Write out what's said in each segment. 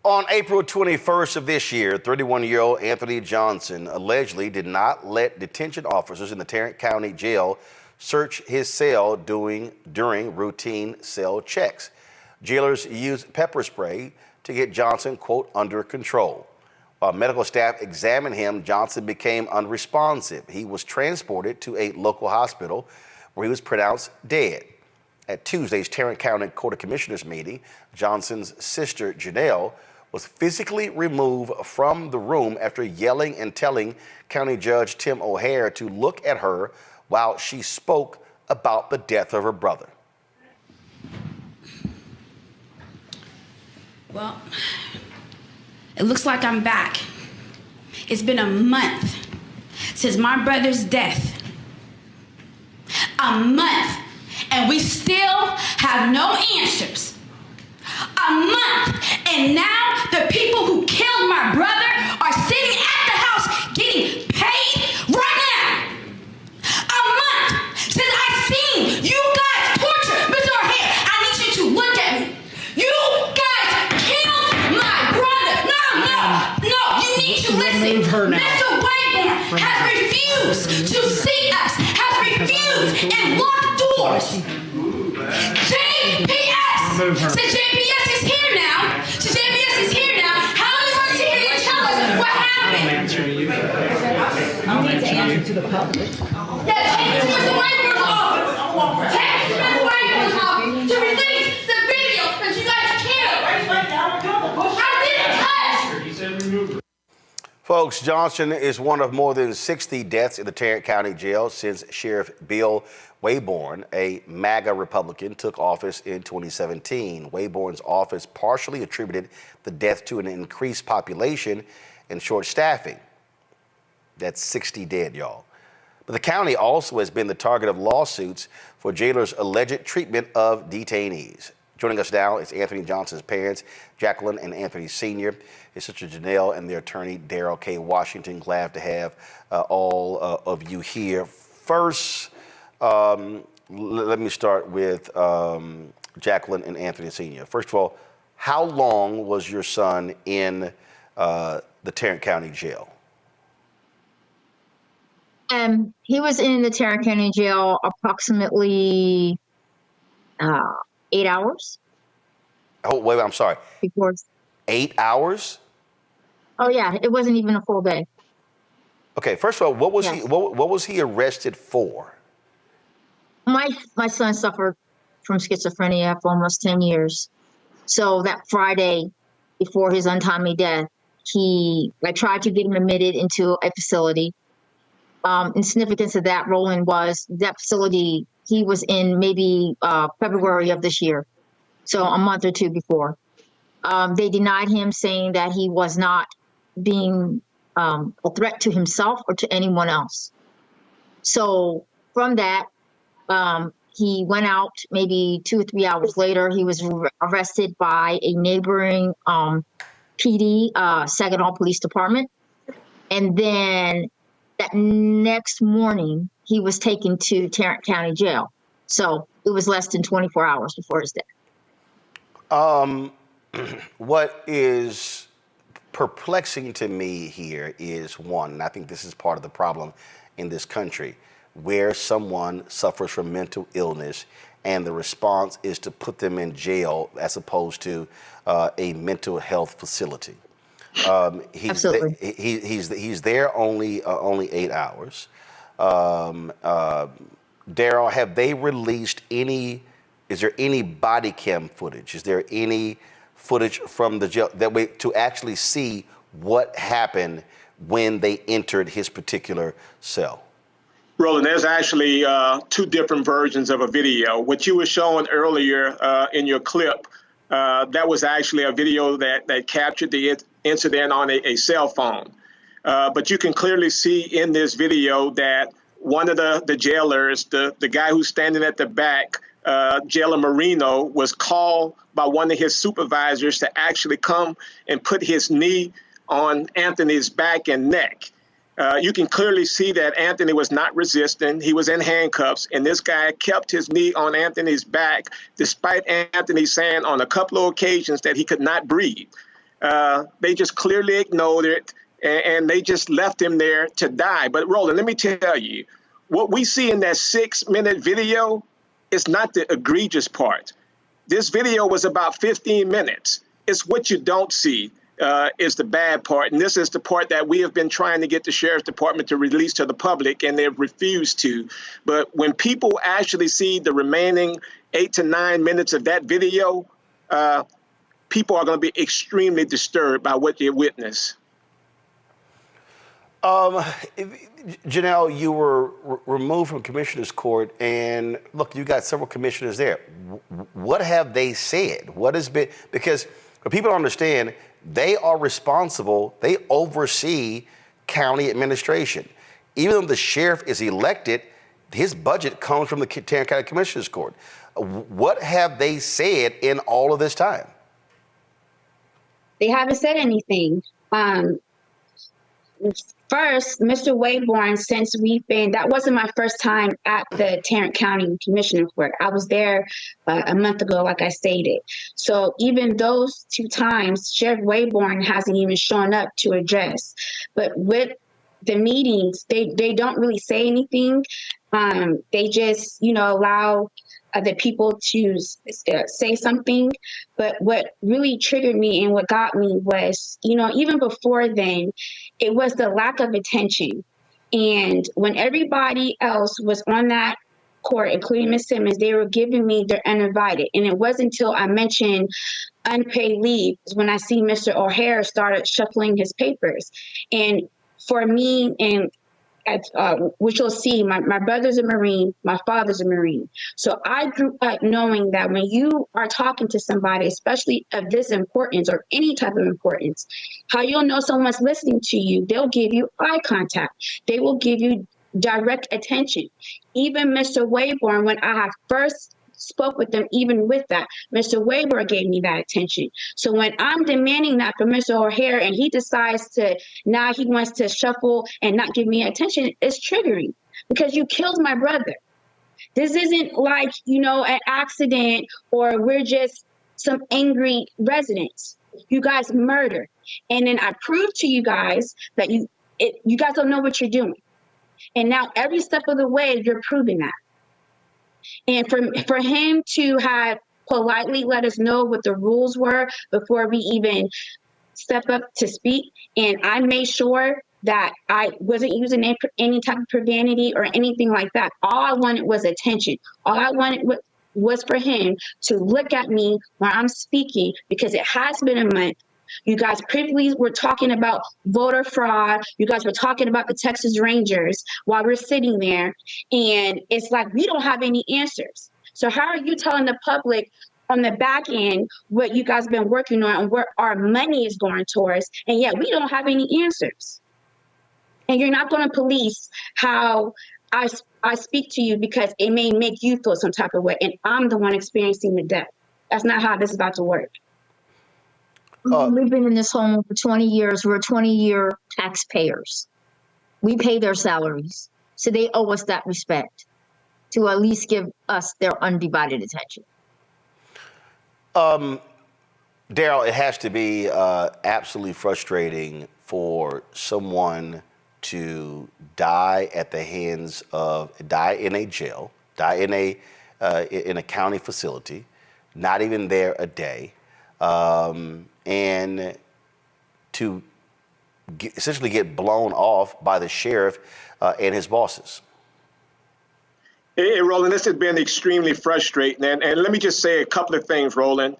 On April 21st of this year, 31-year-old Anthony Johnson allegedly did not let detention officers in the Tarrant County Jail search his cell during routine cell checks. Jailers used pepper spray to get Johnson, quote, under control. While medical staff examined him, Johnson became unresponsive. He was transported to a local hospital where he was pronounced dead. At Tuesday's Tarrant County Court of Commissioners meeting, Johnson's sister, Janell, was physically removed from the room after yelling and telling County Judge Tim O'Hare to look at her while she spoke about the death of her brother. Well, it looks like I'm back. It's been a month since my brother's death. A month, and we still have no answers. A month, and now the people who killed my brother are sitting at the house getting paid right now. A month since I seen you guys torture Mr. O'Hare. I need you to look at me. You guys killed my brother. No, you need to listen. Mr. Waybourn has refused to see us, has refused and locked doors. JPS! Since JPS is here now, how are you going to sit here and tell us what happened? I'll answer you. I'll answer you to the public. Yeah, take it to Mr. Waybourn's office. Take it to Mr. Waybourn's office to release the video that you guys killed. I didn't touch. Folks, Johnson is one of more than 60 deaths in the Tarrant County Jail since Sheriff Bill Waybourn, a MAGA Republican, took office in 2017. Waybourn's office partially attributed the death to an increased population and short staffing. That's 60 dead, y'all. But the county also has been the target of lawsuits for jailers' alleged treatment of detainees. Joining us now is Anthony Johnson's parents, Jacqueline and Anthony Sr., his sister Janell, and their attorney, Daryl K. Washington. Glad to have all of you here. First, let me start with Jacqueline and Anthony Sr. First of all, how long was your son in the Tarrant County Jail? He was in the Tarrant County Jail approximately 8 hours. Oh, wait, I'm sorry. Before 8 hours? Oh yeah, it wasn't even a full day. Okay, first of all, what was he arrested for? My son suffered from schizophrenia for almost 10 years. So that Friday before his untimely death, I tried to get him admitted into a facility. In significance of that, Roland, was that facility he was in maybe February of this year, so a month or two before. They denied him, saying that he was not being a threat to himself or to anyone else. So from that, he went out maybe 2 or 3 hours later. He was arrested by a neighboring PD, Saginaw Police Department. And then that next morning, he was taken to Tarrant County Jail. So it was less than 24 hours before his death. What is perplexing to me here is, one, and I think this is part of the problem in this country, where someone suffers from mental illness and the response is to put them in jail as opposed to a mental health facility. Absolutely. He's there only 8 hours. Daryl, have they released any? Is there any body cam footage? Is there any footage from the jail that way to actually see what happened when they entered his particular cell? Roland, there's actually 2 different versions of a video. What you were showing earlier in your clip, that was actually a video that captured the incident on a cell phone. But you can clearly see in this video that one of the jailers, the guy who's standing at the back, Jailer Marino, was called by one of his supervisors to actually come and put his knee on Anthony's back and neck. You can clearly see that Anthony was not resisting. He was in handcuffs, and this guy kept his knee on Anthony's back, despite Anthony saying on a couple of occasions that he could not breathe. They just clearly ignored it, and they just left him there to die. But Roland, let me tell you, what we see in that 6-minute video is not the egregious part. This video was about 15 minutes. It's what you don't see is the bad part. And this is the part that we have been trying to get the Sheriff's Department to release to the public, and they've refused to. But when people actually see the remaining 8 to 9 minutes of that video, people are going to be extremely disturbed by what they witness. Janell, you were removed from Commissioner's Court, and look, you got several commissioners there. What have they said? What has been, because for people to understand, they are responsible, they oversee county administration. Even though the sheriff is elected, his budget comes from the Tarrant County Commissioner's Court. What have they said in all of this time? They haven't said anything. First, Mr. Waybourn, since that wasn't my first time at the Tarrant County Commissioner Court. I was there a month ago, like I stated. So even those 2 times, Sheriff Waybourn hasn't even shown up to address. But with the meetings, they don't really say anything. They just, allow the people to say something. But what really triggered me and what got me was, even before then, it was the lack of attention. And when everybody else was on that court, including Ms. Simmons, they were giving me their uninvited. And it wasn't until I mentioned unpaid leave when I see Mr. O'Hare started shuffling his papers. And for me, and which you'll see, my brother's a Marine, my father's a Marine. So I grew up knowing that when you are talking to somebody, especially of this importance or any type of importance, how you'll know someone's listening to you, they'll give you eye contact. They will give you direct attention. Even Mr. Waybourn, when I first spoke with them, even with that, Mr. Waybourn gave me that attention. So when I'm demanding that from Mr. O'Hare and he decides to, now he wants to shuffle and not give me attention, it's triggering because you killed my brother. This isn't like, an accident or we're just some angry residents. You guys murdered. And then I proved to you guys that you guys don't know what you're doing. And now every step of the way, you're proving that. And for him to have politely let us know what the rules were before we even step up to speak, and I made sure that I wasn't using any type of profanity or anything like that. All I wanted was attention. All I wanted was for him to look at me when I'm speaking, because it has been a month. You guys previously were talking about voter fraud. You guys were talking about the Texas Rangers while we're sitting there. And it's like, we don't have any answers. So how are you telling the public on the back end what you guys have been working on and where our money is going towards? And yet we don't have any answers. And you're not going to police how I speak to you because it may make you feel some type of way. And I'm the one experiencing the death. That's not how this is about to work. We've been in this home for 20 years. We're 20-year taxpayers. We pay their salaries. So they owe us that respect to at least give us their undivided attention. Daryl, it has to be absolutely frustrating for someone to die at the hands of, die in a jail, die in a county facility, not even there a day. And to essentially get blown off by the sheriff and his bosses. Hey, Roland, this has been extremely frustrating. And let me just say a couple of things, Roland.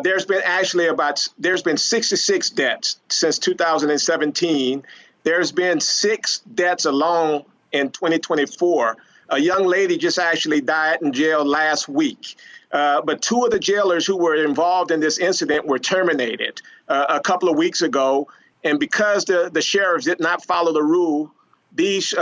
There's been 66 deaths since 2017. There's been 6 deaths alone in 2024. A young lady just actually died in jail last week. But 2 of the jailers who were involved in this incident were terminated a couple of weeks ago. And because the sheriffs did not follow the rule, these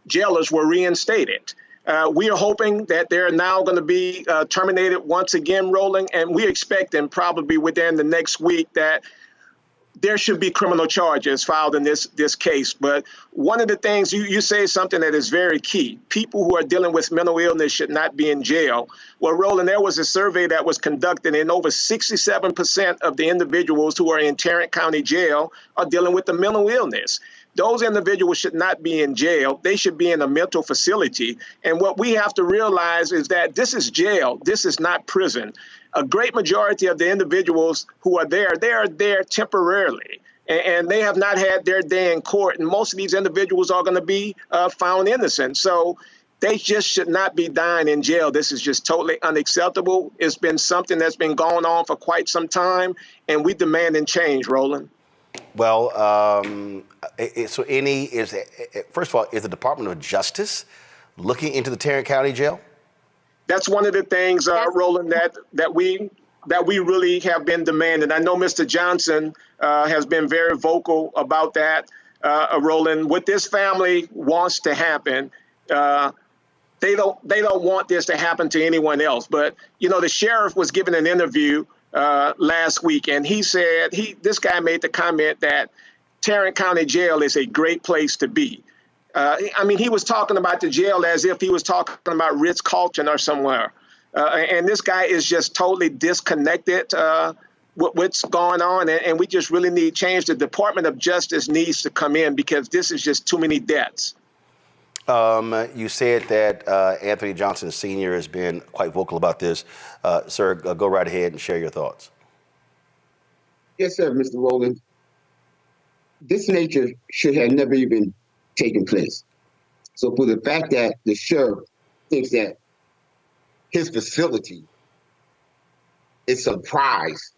jailers were reinstated. We are hoping that they're now going to be terminated once again, Roland, and we expect them probably within the next week that there should be criminal charges filed in this case. But one of the things you say something that is very key. People who are dealing with mental illness should not be in jail. Well, Roland, there was a survey that was conducted, and over 67% of the individuals who are in Tarrant County Jail are dealing with the mental illness. Those individuals should not be in jail. They should be in a mental facility. And what we have to realize is that this is jail. This is not prison. A great majority of the individuals who are there, they are there temporarily, and they have not had their day in court. And most of these individuals are going to be found innocent. So they just should not be dying in jail. This is just totally unacceptable. It's been something that's been going on for quite some time, and we demand change, Roland. Well, first of all, is the Department of Justice looking into the Tarrant County Jail? That's one of the things, Roland, that we really have been demanding. I know Mr. Johnson has been very vocal about that, Roland. What this family wants to happen, they don't want this to happen to anyone else. But you know, the sheriff was given an interview last week, and he said this guy made the comment that Tarrant County Jail is a great place to be. I mean, he was talking about the jail as if he was talking about Ritz-Carlton or somewhere. And this guy is just totally disconnected with what's going on. And we just really need change. The Department of Justice needs to come in because this is just too many deaths. You said that Anthony Johnson Sr. has been quite vocal about this. Sir, go right ahead and share your thoughts. Yes, sir, Mr. Roland. This nature should have never even taken place. So for the fact that the sheriff thinks that his facility is some prize,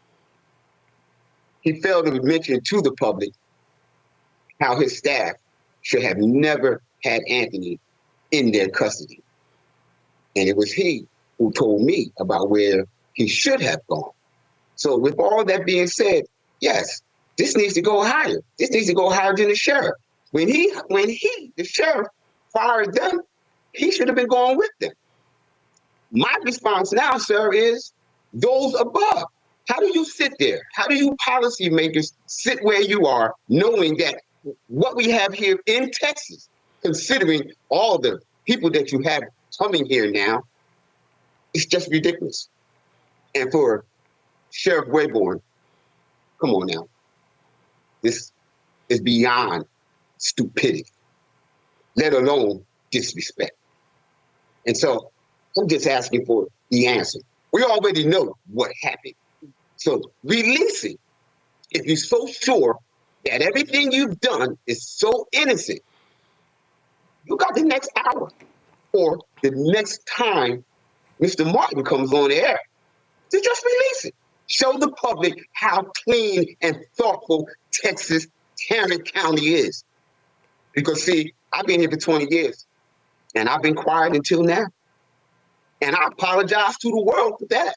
he failed to mention to the public how his staff should have never had Anthony in their custody. And it was he who told me about where he should have gone. So with all that being said, yes, this needs to go higher. This needs to go higher than the sheriff. When the sheriff, fired them, he should have been going with them. My response now, sir, is those above. How do you sit there? How do you policymakers sit where you are, knowing that what we have here in Texas, considering all the people that you have coming here now, it's just ridiculous. And for Sheriff Waybourn, come on now. This is beyond stupidity, let alone disrespect. And so I'm just asking for the answer. We already know what happened. So release it. If you're so sure that everything you've done is so innocent, you got the next hour or the next time Mr. Martin comes on the air to just release it. Show the public how clean and thoughtful Texas Tarrant County is. Because, see, I've been here for 20 years, and I've been quiet until now. And I apologize to the world for that.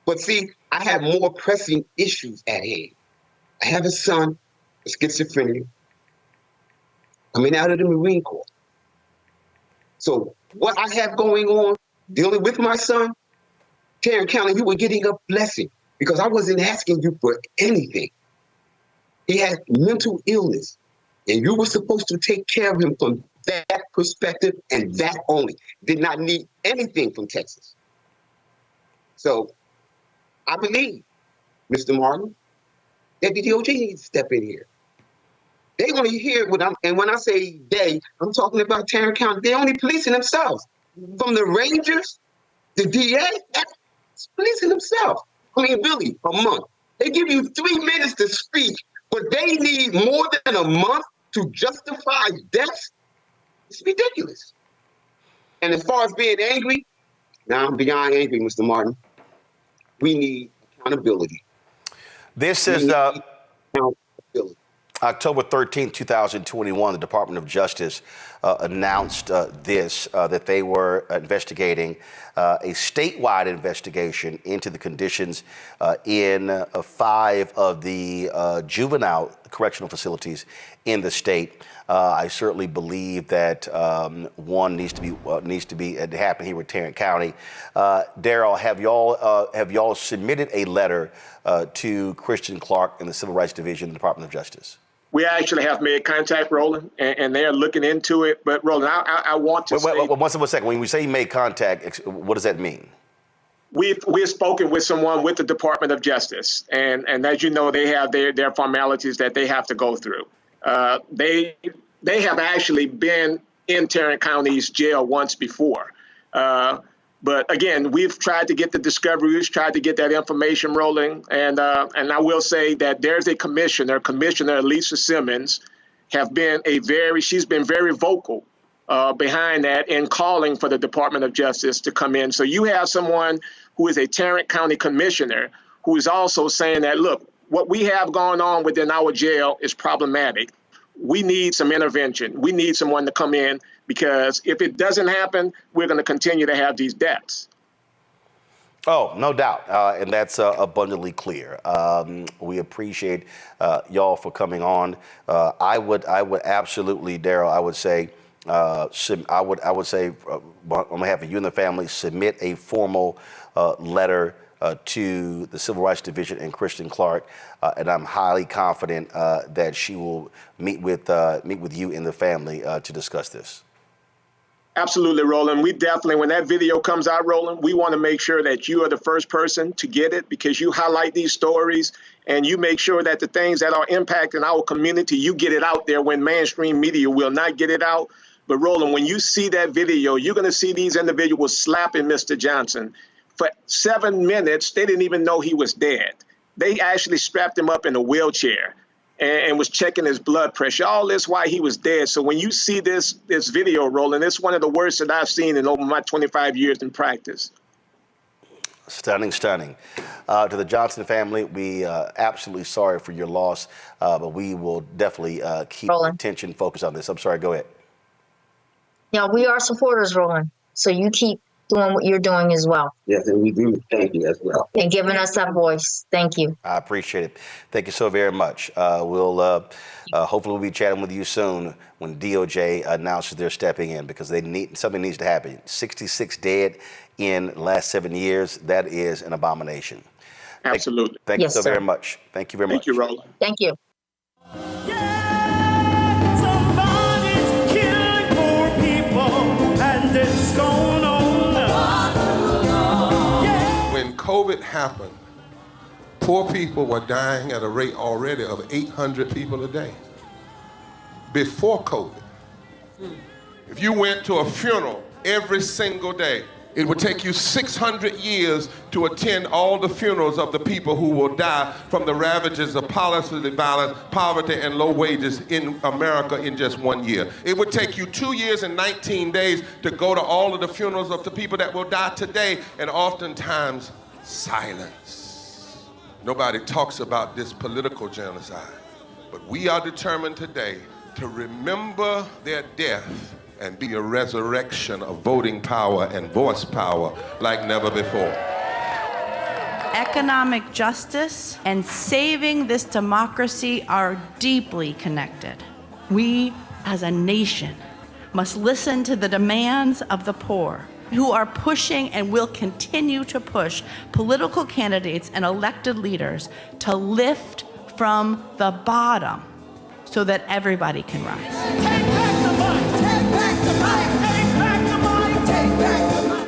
But, see, I have more pressing issues at hand. I have a son with schizophrenia coming out of the Marine Corps. So what I have going on, dealing with my son, Tarrant County, you were getting a blessing because I wasn't asking you for anything. He had mental illness. And you were supposed to take care of him from that perspective and that only. Did not need anything from Texas. So I believe, Mr. Martin, that the DOJ needs to step in here. They only hear what and when I say they, I'm talking about Tarrant County. They're only policing themselves. From the Rangers, the DA, that's policing themselves. I mean, really, a month. They give you 3 minutes to speak, but they need more than a month to justify deaths. It's ridiculous. And as far as being angry, now I'm beyond angry, Mr. Martin. We need accountability. This is October 13th, 2021, the Department of Justice announced that they were investigating a statewide investigation into the conditions in 5 of the juvenile correctional facilities in the state. I certainly believe that one needs to be happen here with Tarrant County. Darrell, have y'all submitted a letter to Christian Clark in the Civil Rights Division of the Department of Justice? We actually have made contact, Roland, and they're looking into it. But Roland, I want to say, one second. When we say you made contact, what does that mean? We've spoken with someone with the Department of Justice, and as you know, they have their formalities that they have to go through. They have actually been in Tarrant County's jail once before. But again, we've tried to get the discovery, we've tried to get that information rolling, and I will say that there's a Commissioner Lisa Simmons, she's been very vocal behind that and calling for the Department of Justice to come in. So you have someone who is a Tarrant County Commissioner who is also saying that, look, what we have going on within our jail is problematic. We need some intervention. We need someone to come in, because if it doesn't happen, we're going to continue to have these deaths. Oh, no doubt, and that's abundantly clear. We appreciate y'all for coming on. I would absolutely, Darrell, I would say, on behalf of you and the family, submit a formal letter to the Civil Rights Division and Christian Clark, and I'm highly confident that she will meet with you and the family to discuss this. Absolutely, Roland. We definitely, when that video comes out, Roland, we want to make sure that you are the first person to get it, because you highlight these stories and you make sure that the things that are impacting our community, you get it out there when mainstream media will not get it out. But Roland, when you see that video, you're going to see these individuals slapping Mr. Johnson. For 7 minutes, they didn't even know he was dead. They actually strapped him up in a wheelchair and was checking his blood pressure. All this while he was dead. So when you see this video, Roland, it's one of the worst that I've seen in over my 25 years in practice. Stunning. To the Johnson family, we absolutely sorry for your loss, but we will definitely keep attention focused on this. I'm sorry, go ahead. Yeah, we are supporters, Roland. So you keep doing what you're doing as well. Yes, and we do thank you as well. And giving us that voice. Thank you. I appreciate it. Thank you so very much. We'll hopefully we'll be chatting with you soon when DOJ announces they're stepping in, because something needs to happen. 66 dead in the last 7 years. That is an abomination. Absolutely. Thank you so very much. Thank you very much. Thank you, Roland. Thank you. Somebody's killing poor people, and it's going on. When COVID happened, poor people were dying at a rate already of 800 people a day. Before COVID, if you went to a funeral every single day, it would take you 600 years to attend all the funerals of the people who will die from the ravages of policy violence, poverty, and low wages in America in just 1 year. It would take you 2 years and 19 days to go to all of the funerals of the people that will die today, and oftentimes silence. Nobody talks about this political genocide, but we are determined today to remember their death and be a resurrection of voting power and voice power like never before. Economic justice and saving this democracy are deeply connected. We, as a nation, must listen to the demands of the poor, who are pushing and will continue to push political candidates and elected leaders to lift from the bottom so that everybody can rise.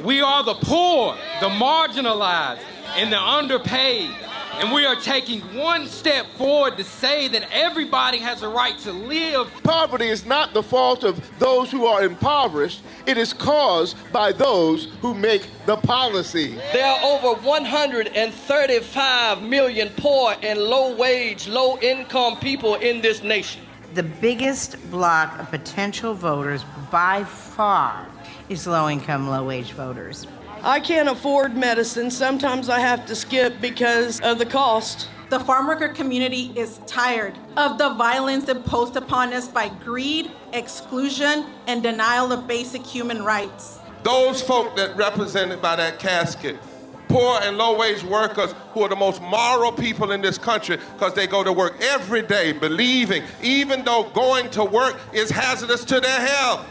We are the poor, the marginalized, and the underpaid. And we are taking one step forward to say that everybody has a right to live. Poverty is not the fault of those who are impoverished. It is caused by those who make the policy. There are over 135 million poor and low-wage, low-income people in this nation. The biggest block of potential voters by far is low-income, low-wage voters. I can't afford medicine. Sometimes I have to skip because of the cost. The farm worker community is tired of the violence imposed upon us by greed, exclusion, and denial of basic human rights. Those folk that represented by that casket poor and low-wage workers who are the most moral people in this country because they go to work every day believing, even though going to work is hazardous to their health.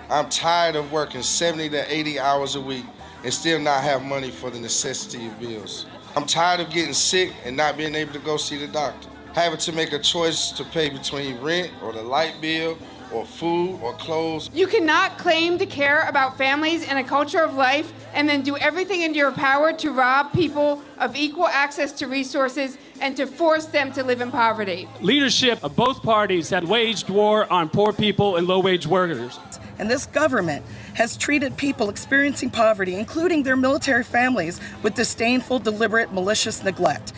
I'm tired of working 70 to 80 hours a week and still not have money for the necessity of bills. I'm tired of getting sick and not being able to go see the doctor, having to make a choice to pay between rent or the light bill or food or clothes. You cannot claim to care about families and a culture of life and then do everything in your power to rob people of equal access to resources and to force them to live in poverty. Leadership of both parties have waged war on poor people and low-wage workers. And this government has treated people experiencing poverty, including their military families, with disdainful, deliberate, malicious neglect.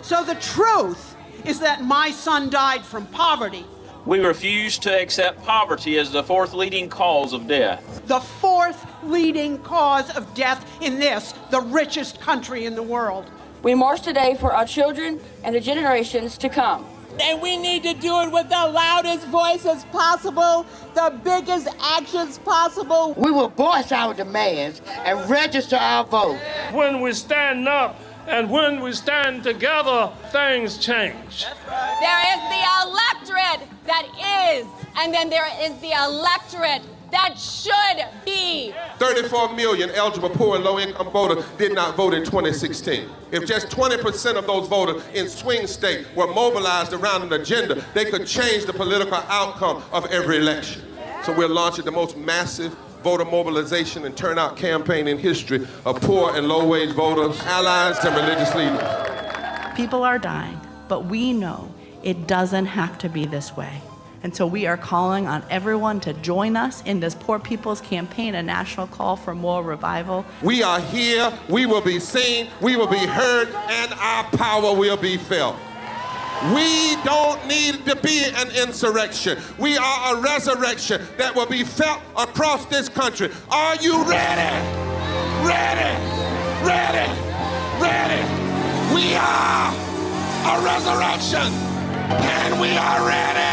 So the truth is that my son died from poverty. We refuse to accept poverty as the fourth leading cause of death. The fourth leading cause of death in this, the richest country in the world. We march today for our children and the generations to come. And we need to do it with the loudest voices possible, the biggest actions possible. We will voice our demands and register our vote. When we stand up and when we stand together, things change. There is the electorate that is, and then there is the electorate that should be. 34 million eligible poor and low-income voters did not vote in 2016. If just 20% of those voters in swing states were mobilized around an agenda, they could change the political outcome of every election. So we're launching the most massive voter mobilization and turnout campaign in history of poor and low-wage voters, allies, and religious leaders. People are dying, but we know it doesn't have to be this way. And so we are calling on everyone to join us in this Poor People's Campaign, a national call for moral revival. We are here, we will be seen, we will be heard, and our power will be felt. We don't need to be an insurrection. We are a resurrection that will be felt across this country. Are you ready? Ready? Ready? Ready? We are a resurrection, and we are ready.